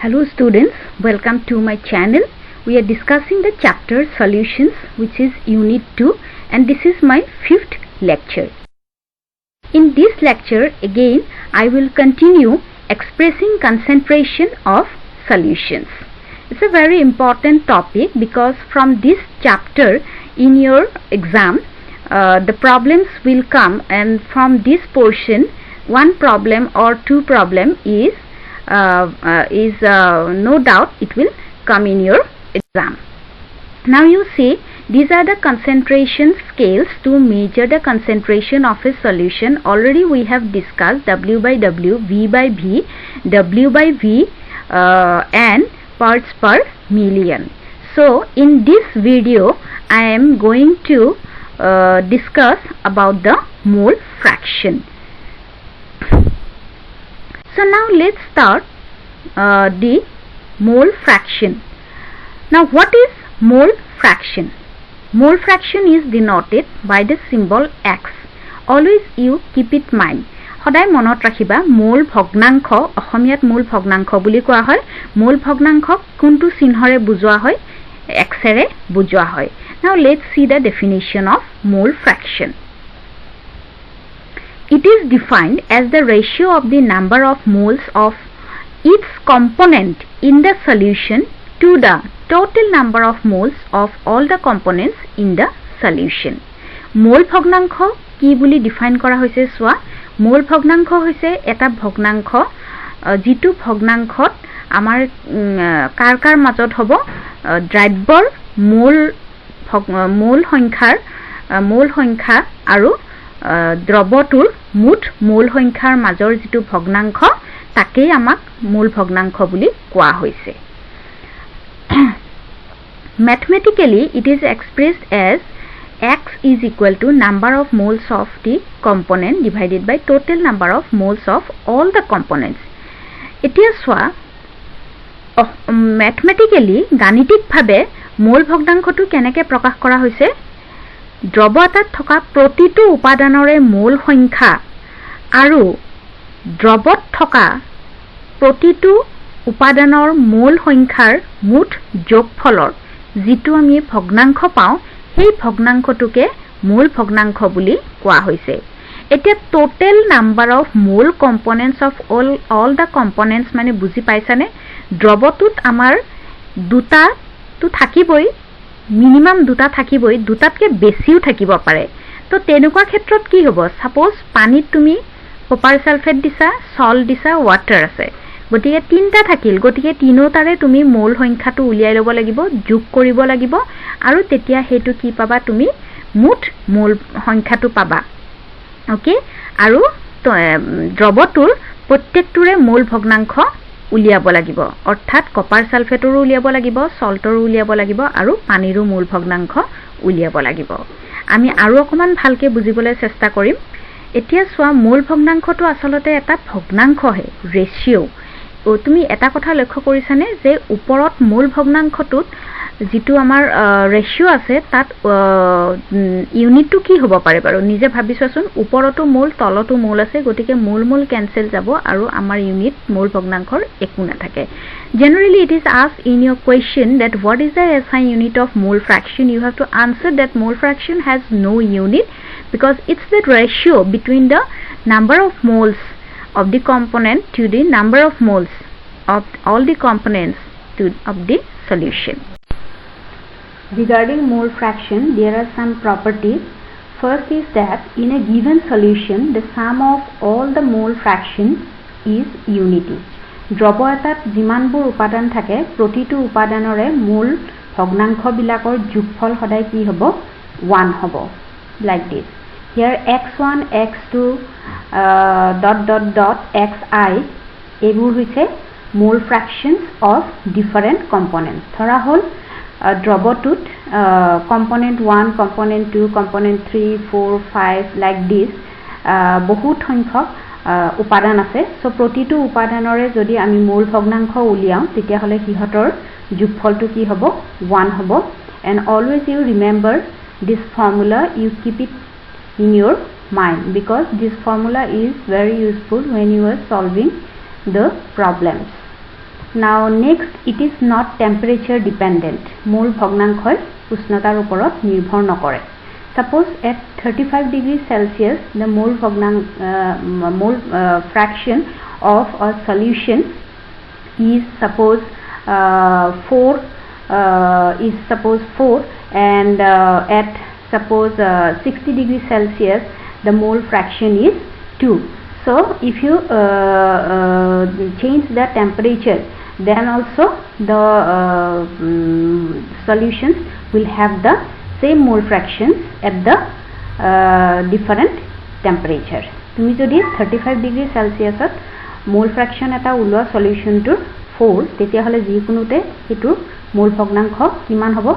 Hello students, welcome to my channel. We are discussing the chapter solutions, which is unit 2, and this is my 5th lecture. In this lecture again I will continue expressing concentration of solutions. It's a very important topic because from this chapter in your exam the problems will come, and from this portion one problem or two problem is no doubt it will come in your exam. Now you see, these are the concentration scales to measure the concentration of a solution. Already we have discussed W by W, V by V, W by V and parts per million. So in this video I am going to discuss about the mole fraction. So now let's start the mole fraction. Now what is mole fraction? Mole fraction is denoted by the symbol X. Always you keep it mind. সদায় মনত ৰাখিবা মোল ভগ্নাংশ অসমীয়াত মোল ভগ্নাংশ বুলি কোৱা হয়। মোল ভগ্নাংশ কোনটো চিহ্নৰে বুজোৱা হয়? X ৰে বুজোৱা হয়। Now let's see the definition of mole fraction. It is defined as the ratio of the number of moles of its component in the solution to the total number of moles of all the components in the solution. Mole ভগ্নাংশ কি বুলি define কৰা হৈছে সোৱা। মোল ভগ্নাংশ হৈছে এটা ভগ্নাংশ যিটো ভগ্নাংশত আমাৰ কাৰ মাজত হ'ব দ্ৰব্যৰ মোল সংখ্যা আৰু দ্ৰব্যটোৰ মুঠ মোল সংখ্যাৰ মাজৰ যিটো ভগ্নাংশ তাকেই আমাক মোল ভগ্নাংশ বুলি কোৱা হৈছে। Mathematically it is expressed as X is equal to number of moles of the component divided by total number of moles of all the components. এতিয়া সোৱা mathematically গাণিতিকভাৱে মোল ভগ্নাংশটো কেনেকৈ প্ৰকাশ কৰা হৈছে? দ্ৰব্য এটাত থকা প্ৰতিটো উপাদানৰে মোল সংখ্যা আৰু দ্ৰব্যত থকা প্ৰতিটো উপাদানৰ মোল সংখ্যাৰ মুঠ যোগফলৰ যিটো আমি ভগ্নাংশ পাওঁ সেই ভগ্নাংশটোকে মোল ভগ্নাংশ বুলি কোৱা হৈছে। এতিয়া total number of mole components of all the components মানে বুজি পাইছানে? দ্ৰব্যটোত আমাৰ দুটাটো থাকিবই, মিনিমাম দুটা থাকিবই, দুটাতকৈ বেছিও থাকিব পাৰে। তো তেনেকুৱা ক্ষেত্ৰত কি হ'ব? সাপোজ পানীত তুমি কপাৰ সালফেট দিছা, সল্ট দিছা, ওয়াটাৰ আছে, গতিকে তিনটা থাকিল, গতিকে তিনোটাৰে তুমি মোল সংখ্যাটো উলিয়াই ল'ব লাগিব, যোগ কৰিব লাগিব, আৰু তেতিয়া হেতু কি পাবা? তুমি মুঠ মোল সংখ্যাটো পাবা। ওকে, আৰু দ্ৰব্যটোৰ প্ৰত্যেকটোৰে মোল ভগ্নাংশ উলিয়াব লাগিব, অৰ্থাৎ কপাৰ সালফেটৰো উলিয়াব লাগিব, সল্টৰো উলিয়াব লাগিব, আৰু পানীৰো মোল ভগ্নাংশ উলিয়াব লাগিব। আমি আৰু অকমান ভালকৈ বুজিবলৈ চেষ্টা কৰিম। এতিয়া সোৱা মোল ভগ্নাংশটো আসলতে এটা ভগ্নাংশহে, ৰেচিঅ'। তুমি এটা কথা লক্ষ্য কৰিছানে যে ওপৰত মূল ভগ্নাংশটোত যিটো আমাৰ ৰেচিঅ' আছে তাত ইউনিটটো কি হ'ব পাৰে বাৰু? নিজে ভাবিছোৱাচোন, ওপৰতো মূল তলতো মূল আছে, গতিকে মূল কেনসেল যাব আৰু আমাৰ ইউনিট মূল ভগ্নাংশৰ একো নাথাকে। Generally it is asked in your question that what is the SI unit of mole fraction? You have to answer that mole fraction has no unit because it's the ratio between the number of moles of the component to the number of moles of all the components of the solution. Regarding mole fraction, there are some properties. First is that in a given solution the sum of all the mole fractions is unity. দ্ৰব্য এটাত যিমানবোৰ উপাদান থাকে প্ৰতিটো উপাদানৰে মূল ভগ্নাংশবিলাকৰ যোগফল সদায় কি হ'ব? 1 হ'ব, like this. Here x1, x2 xi এইবোৰ হৈছে mole fractions of different components. ধৰা হ'ল দ্ৰব্যটোত component 1, component 2, component 3, 4, 5 like this বহুত সংখ্যক উপাদান আছে। সো প্ৰতিটো উপাদানৰে যদি আমি মূল ভগ্নাংশ উলিয়াও তেতিয়াহ'লে সিহঁতৰ যোগফলটো কি হ'ব? 1 হ'ব। And always you remember this formula, you keep it in your mind because this formula is very useful when you are solving the problems. Now next, it is not temperature dependent. মোল ভগ্নাংশই উষ্ণতাৰ ওপৰত নিৰ্ভৰ নকৰে. Suppose at 35 degrees Celsius, the mole fraction of a solution is suppose 4 and at suppose 60 degrees Celsius the mole fraction is 2. So if you change the temperature, then also the solutions will have the same mole fractions at the different temperature. তুমি যদি 35 degree সেলসিয়াছত মোল ফ্ৰেকশন এটা উলোৱা সলিউশনটোৰ 4 তেতিয়া হলে যিকোনোতে হেতু মোল ভগ্নাংশ কিমান হ'ব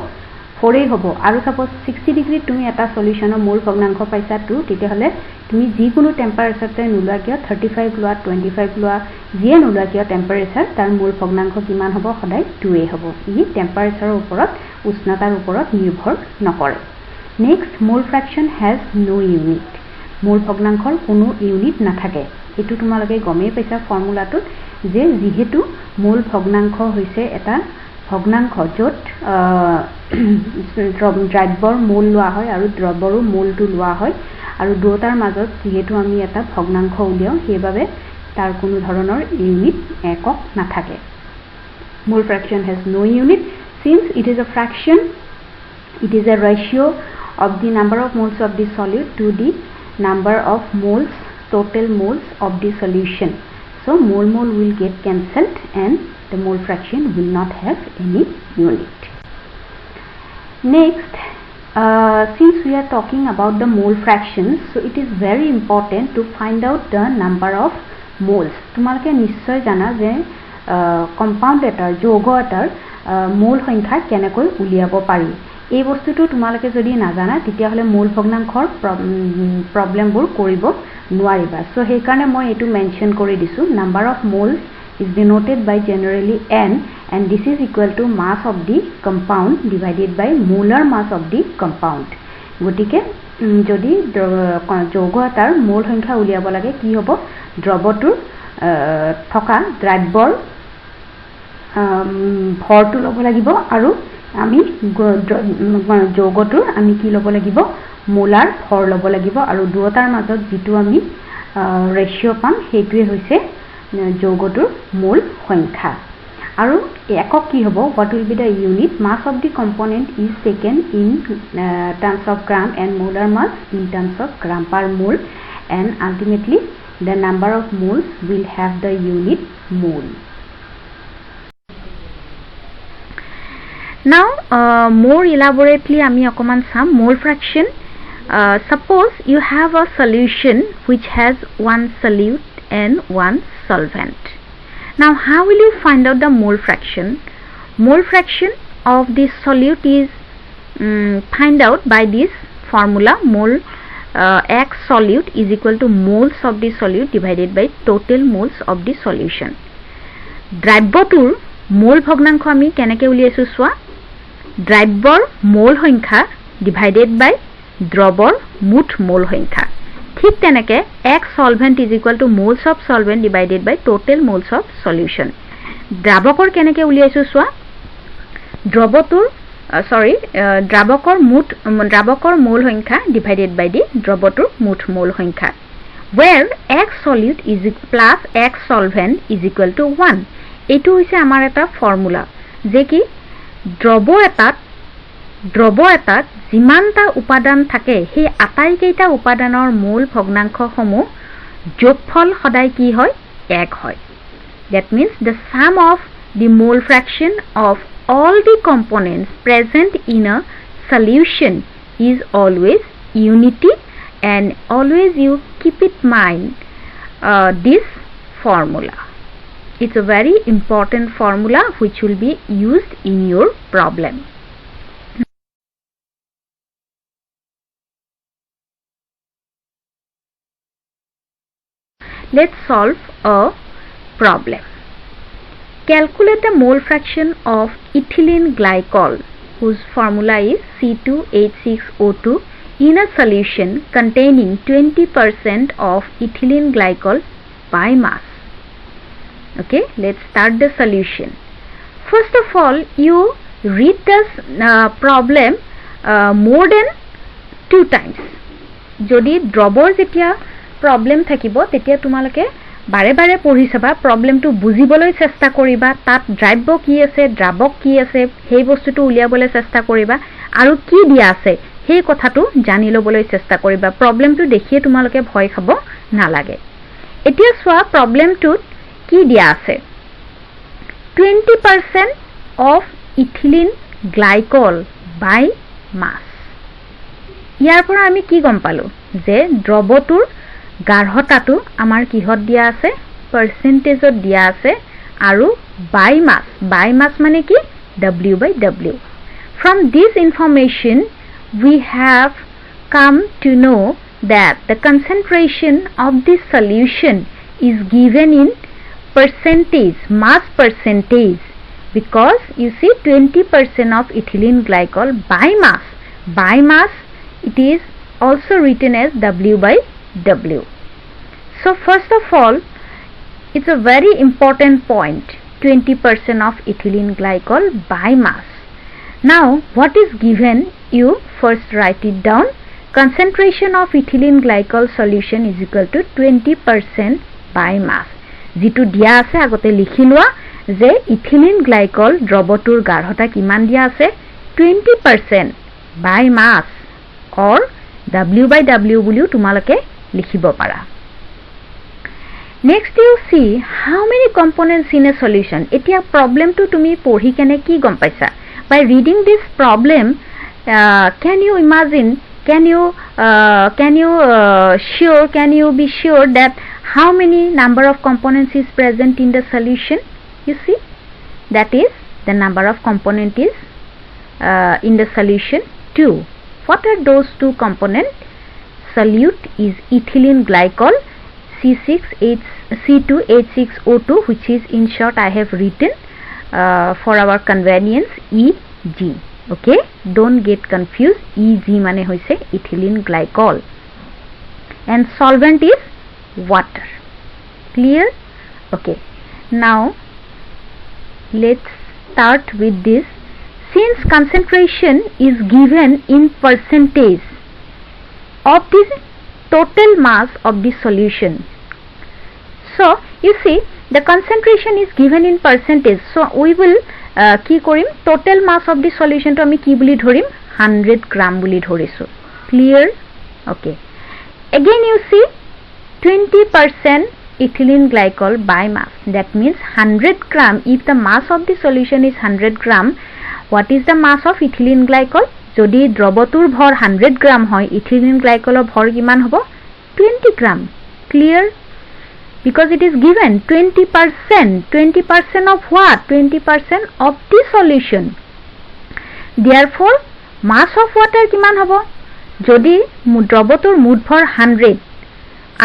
4 এই হ'ব আৰু সাপোজ 60 ডিগ্ৰী তুমি এটা সলিউশনৰ মোল ভগ্নাংশ পাইছা 2 তেতিয়া হলে তুমি যিকোনো টেম্পাৰেচাৰতে নুলোৱা কিয় 35 লোৱা 25 লোৱা যিয়ে নুলোৱা কিয় টেম্পাৰেচাৰ তাৰ মোল ভগ্নাংশ কিমান হ'ব সদায় 2 এই হ'ব ই টেম্পাৰেচাৰৰ ওপৰত উষ্ণতাৰ ওপৰত নিৰ্ভৰ নকৰে নেক্সট মোল ফ্ৰেকশন হ্যাজ নো ইউনিট মোল ভগ্নাংশৰ কোনো ইউনিট নাথাকে এটো তোমালোকে গমে পাইছা ফৰ্মুলাটো যে যেহেতু মোল ভগ্নাংশ হৈছে এটা ভগ্নাংশ যত দ্ৰব্যৰ মোল লোৱা হয় আৰু দ্ৰব্যৰো মোলটো লোৱা হয় আৰু দুটাৰ মাজত যেহেতু আমি এটা ভগ্নাংশ উলিয়াও সেইভাবে তাৰ কোনো ধৰণৰ ইউনিট একক নাথাকে mole fraction has no unit since it is a fraction it is a ratio of the number of moles of the solute to the number of moles total moles of the solution so mole will get cancelled and the mole fraction will not have any unit next since we are talking about the mole fractions so it is very important to find out the number of moles তোমালোকে নিশ্চয় জানা যে compound এটাৰ যৌগ এটাৰ মোল সংখ্যা কেনেকৈ উলিয়াব পাৰি এই বস্তুটো তোমালোকে যদি নাজানা তেতিয়া হলে মোল ভগ্নাংশৰ প্ৰবলেমবোৰ কৰিব নোৱাৰিবা সো সেই কাৰণে মই এটো মেনশন কৰি দিছো number of moles is denoted by generally n and this is equal to mass of the compound divided by molar mass of the compound গটিকে যদি যৌগ এটাৰ মোল সংখ্যা উলিয়াব লাগে কি হ'ব দ্ৰৱটোৰ থকা দ্ৰব্যৰ ভৰটো লব লাগিব আৰু আমি যৌগটোৰ আমি কি লব লাগিব মোলাৰ ভৰ লব লাগিব আৰু দুটাৰ মাজত যেটো আমি ৰেশিও পাম হেতুৱে হৈছে যৌগটোৰ মোল সংখ্যা আৰু একক কি হ'ব what will be the unit mass of the component is taken in terms of gram and molar mass in terms of gram per mole and ultimately the number of moles will have the unit mole now more elaborately ami okoman sam mole fraction suppose you have a solution which has one solute and one solvent now how will you find out the mole fraction of this solute is find out by this formula mole x solute is equal to moles of the solute divided by total moles of the solution দ্ৰব্যটোৰ মোল ভগ্নাংশ আমি কেনেকৈ উলিয়াইছো সোৱা দ্ৰব্যৰ মোল সংখ্যা divided বাই দ্ৰৱৰ মুঠ মোল সংখ্যা ঠিক তেনেকে x solvent is equal to moles of solvent divided by total moles of solution দ্ৰাৱকৰ কেনেকৈ উলিয়াইছো সোৱা দ্ৰৱটোৰ দ্ৰাৱকৰ মোল সংখ্যা ডিভাইডেড বাই দি দ্ৰৱটোৰ মুঠ মোল সংখ্যা where x solute is plus x solvent is equal to 1 এটো হৈছে আমাৰ এটা ফৰ্মুলা যে কি দ্ৰৱ এটাত যিমানটা উপাদান থাকে সেই আটাইকেইটা উপাদানৰ মূল ভগ্নাংশসমূহ যোগফল সদায় কি হয় এক হয় that means the sum of the mole fraction of all the components present in a solution is always unity and always you keep it mind this formula it's a very important formula which will be used in your problem let's solve a problem calculate the mole fraction of ethylene glycol whose formula is C2H6O2 in a solution containing 20% of ethylene glycol by mass Okay, let's start the solution. First of all, you read this problem more than 2 times. Jodi dropor jetia problem thakibo tetia tumalake bare bare pori saba problem tu bujiboloi chesta koriba tat drive ki ase drabok ki ase hei bostu tu uliabole chesta koriba aru ki dia ase hei kotha tu jani loboloi chesta koriba problem tu dekhie tumalake bhoy khabo na lage. Etia swa problem tu কি দিয়া আছে 20% of ethylene glycol by mass ইয়াৰ পৰা আমি কি গম পালো যে দ্ৰৱটোৰ গাঢ়তাটো আমাৰ কিহত দিয়া আছে পাৰ্সেন্টেজত দিয়া আছে আৰু by mass মানে কি W/W. From this information we have come to know that the concentration of this solution is given in percentage, mass percentage, because you see 20% of ethylene glycol by mass it is also written as W/W. So first of all, it's a very important point, 20% of ethylene glycol by mass. Now what is given, you first write it down. Concentration of ethylene glycol solution is equal to 20% by mass. जितु दिया আছে আগতে লিখি লোৱা যে ethylene glycol দ্ৰৱটোৰ গাঢ়তা কিমান দিয়া আছে 20% by mass or W/W বুলিও তোমালকে লিখিব পাৰা. Next you see how many components in a solution. এতিয়া প্ৰবলেমটো তুমি পঢ়ি কেনে কি গম পাইছা? By reading this problem, can you imagine, can you be sure that how many number of components is present in the solution? You see, that is the number of component is in the solution 2. What are those 2 components? Solute is ethylene glycol C2H6O2, which is in short I have written for our convenience EG. Okay, don't get confused. EG mane hoise ethylene glycol, and solvent is water. Clear? Okay, now let's start with this. Since concentration is given in percentage of the total mass of the solution, so you see the concentration is given in percentage, so we will কি কৰিম total mass of the solution to আমি কি বুলি ধৰিম 100 gram বুলি ধৰিছো. Clear? Okay, again you see 20% ethylene glycol by mass, that means 100 gram. If the mass of the solution is 100 gram, what is the mass of ethylene glycol? যদি দ্ৰৱটোৰ ভৰ 100 gram হয়, ethylene glycol ভৰ কিমান হ'ব 20 gram. Clear? Because it is given 20% of what? 20% of the solution. Therefore mass of water কিমান হ'ব? যদি দ্ৰৱটোৰ মুঠ ভৰ 100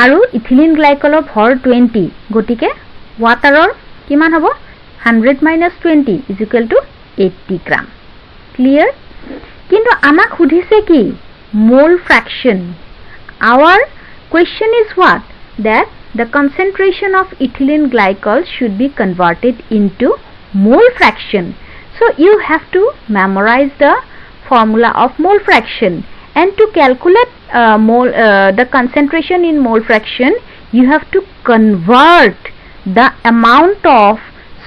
আৰু ইথিলিন গ্লাইকলৰ ভৰ 20, গতিকে ওয়াটাৰৰ কিমান হ'ব 100 minus 20 is equal to 80 gram. Clear? কিন্তু আমাক সুধিছে কি mole fraction. Our question is what? That the concentration of ethylene glycol should be converted into mole fraction. So you have to memorize the formula of mole fraction, and to calculate the concentration in mole fraction, you have to convert the amount of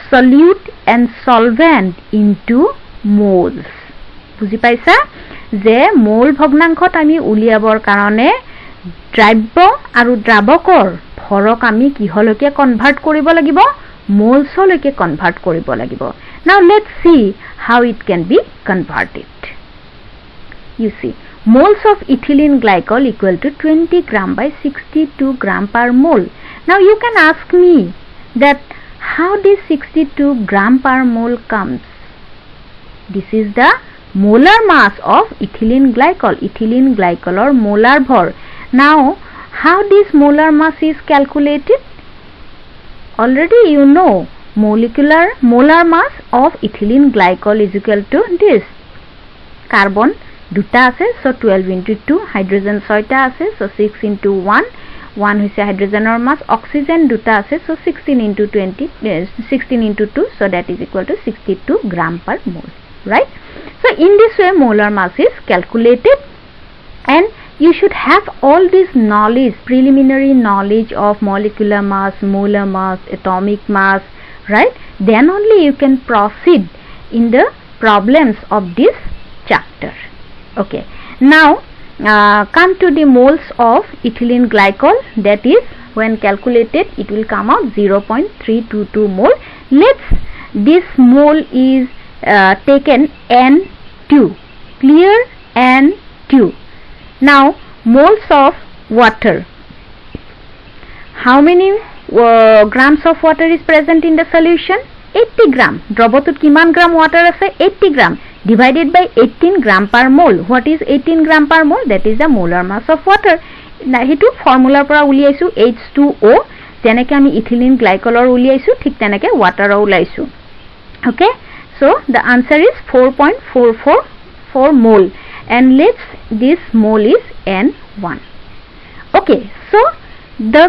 solute and solvent into moles. বুজি পাইছা যে মোল ভগ্নাংশত আমি উলিয়াবৰ কাৰণে দ্ৰব্য আৰু দ্ৰাৱকৰ ভৰক আমি কিহলৈকে কনভাৰ্ট কৰিব লাগিব মোলছলৈকে কনভাৰ্ট কৰিব লাগিব. Now let's see how it can be converted. You see, moles of ethylene glycol equal to 20 gram by 62 gram per mole. Now you can ask me that how this 62 gram per mole comes. This is the molar mass of ethylene glycol. Ethylene glycol or molar bhor. Now how this molar mass is calculated? Already you know molar mass of ethylene glycol is equal to this. Carbon দুটা আছে, so 12 into 2, hydrogen 6টা আছে, so 6 into 1, 1 হৈছে হাইড্ৰোজেনৰ মাছ, oxygen দুটা আছে, so 16 into 20 16 into 2, so that is equal to 62 gram per mole, right? So in this way molar mass is calculated, and you should have all this knowledge, preliminary knowledge of molecular mass, molar mass, atomic mass, right? Then only you can proceed in the problems of this chapter. Okay, now come to the moles of ethylene glycol. That is, when calculated, it will come out 0.322 mole. Let's this mole is taken N2, clear N2. Now moles of water. How many grams of water is present in the solution? 80 gram. দ্ৰৱটোত কিমান গ্ৰাম water আছে? 80 gram. Divided by 18 gram per mole. What is 18 gram per mole? That is the molar mass of water. Hitu formula পৰা উলিয়াইছো H2O. তেনেকে আমি ethylene glycol উলিয়াইছো, ঠিক তেনেকে water উলাইছো. Okay, so the answer is 4.444 mole, and let's this mole is N1. Okay, so the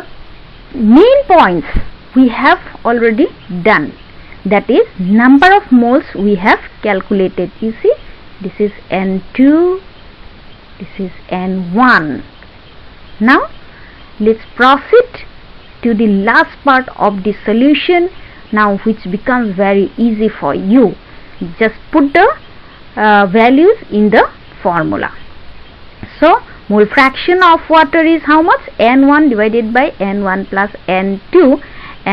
main points we have already done. That is, number of moles we have calculated. You see, this is N2, this is N1. Now let's proceed to the last part of the solution, now which becomes very easy for you. Just put the values in the formula. So mole fraction of water is how much? N1 divided by N1 plus N2,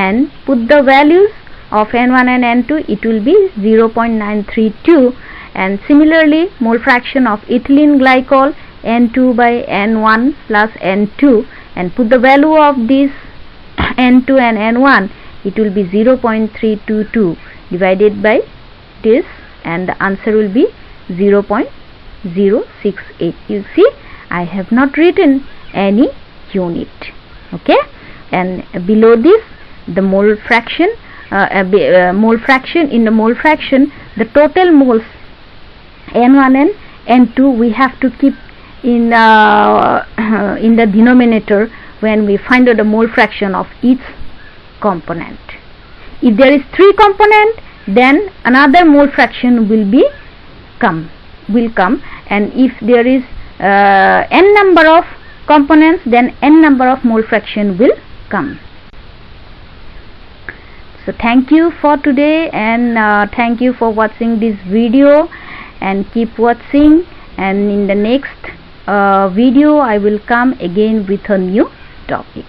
and put the values of N1 and N2, it will be 0.932, and similarly mole fraction of ethylene glycol, N2 by N1 plus N2, and put the value of this N2 and N1, it will be 0.322 divided by this, and the answer will be 0.068. You see, I have not written any unit. Okay, and below this the mole fraction, mole fraction, in the mole fraction the total moles N1 and N2 we have to keep in the denominator when we find out the mole fraction of each component. If there is 3 component, then another mole fraction will come, and if there is n number of components, then n number of mole fraction will come. So thank you for today, and thank you for watching this video, and keep watching, and in the next video I will come again with a new topic.